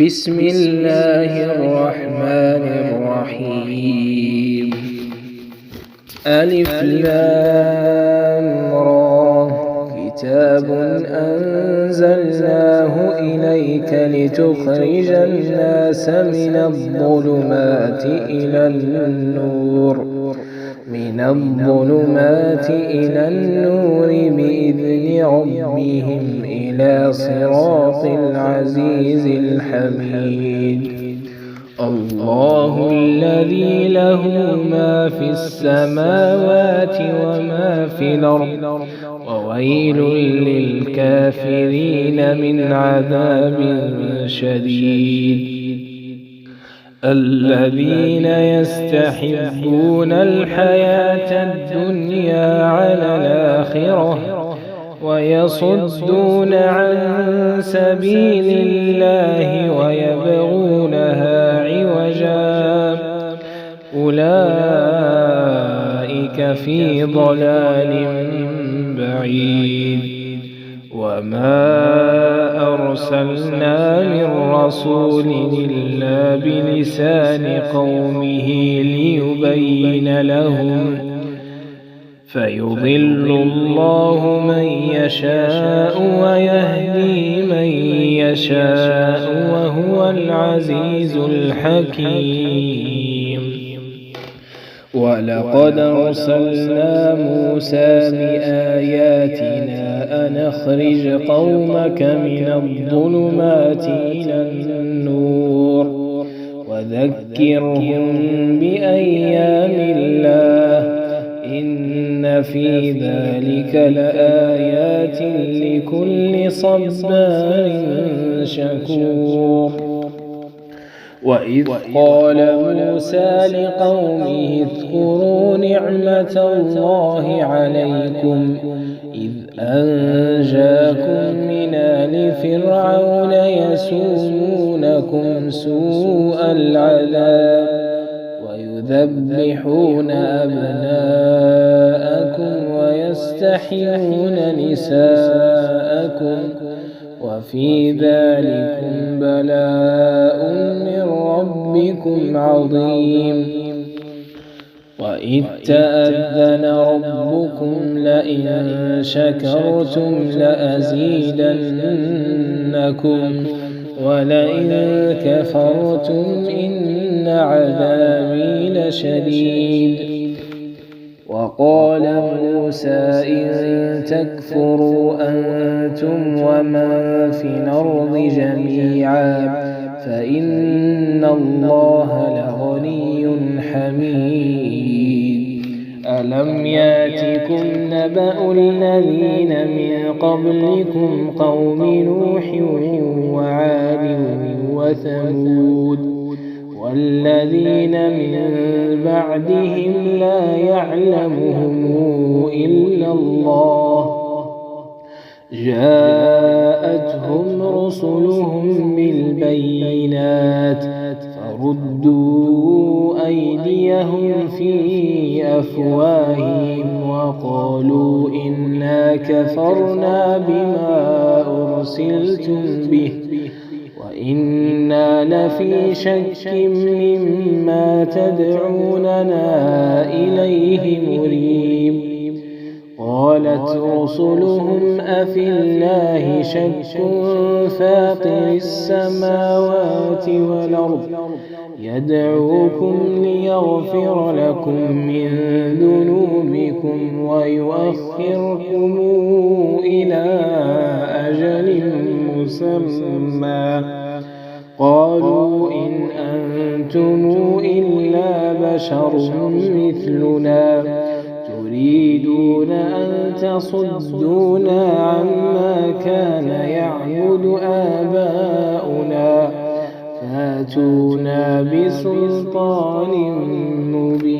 بسم الله الرحمن الرحيم. ألف لام را. كتاب أنزلناه إليك لتخرج الناس من الظلمات إلى النور بإذن ربهم إلى صراط العزيز الحميد. الله الذي له ما في السماوات وما في الأرض وويل للكافرين من عذاب شديد. الذين يستحبون الحياة الدنيا على الآخرة ويصدون عن سبيل الله ويبغونها عوجا أولئك في ضلال بعيد. وما أرسلنا من رسول إلا بلسان قومه ليبين لهم فيضل الله من يشاء ويهدي من يشاء وهو العزيز الحكيم. ولقد أرسلنا موسى بآياتنا أن أخرج قومك من الظلمات إلى النور وذكرهم بأيام الله إن في ذلك لآيات لكل صبار شكور. وإذ قال موسى لقومه اذكروا نعمة الله عليكم إذ أنجاكم من آل فرعون يسومونكم سوء العذاب ويذبحون أبناءكم ويستحيون نساءكم وفي ذلكم بلاء من ربكم عظيم. وإذ تأذن ربكم لئن شكرتم لأزيدنكم ولئن كفرتم إن عذابي لشديد. وقال موسى إن تكفروا أنتم ومن في الأرض جميعا فإن الله لغني حميد. ألم ياتكم نبأ الذين من قبلكم قوم نوح وعاد وثمود والذين من بعدهم لا يعلمهم إلا الله جاءتهم رسلهم بالبينات فردوا أيديهم في أفواههم وقالوا إنا كفرنا بما أرسلتم به وإنا لفي شك مما تدعوننا إليه مريب. قالت رسلهم أفي الله شك فاطر السماوات والأرض يدعوكم ليغفر لكم من ذنوبكم ويؤخركم إلى أجل مسمى قالوا إن أنتم إلا بشر مثلنا تريدون أن تصدونا عما كان يعبد آباؤنا فاتونا بسلطان مبين.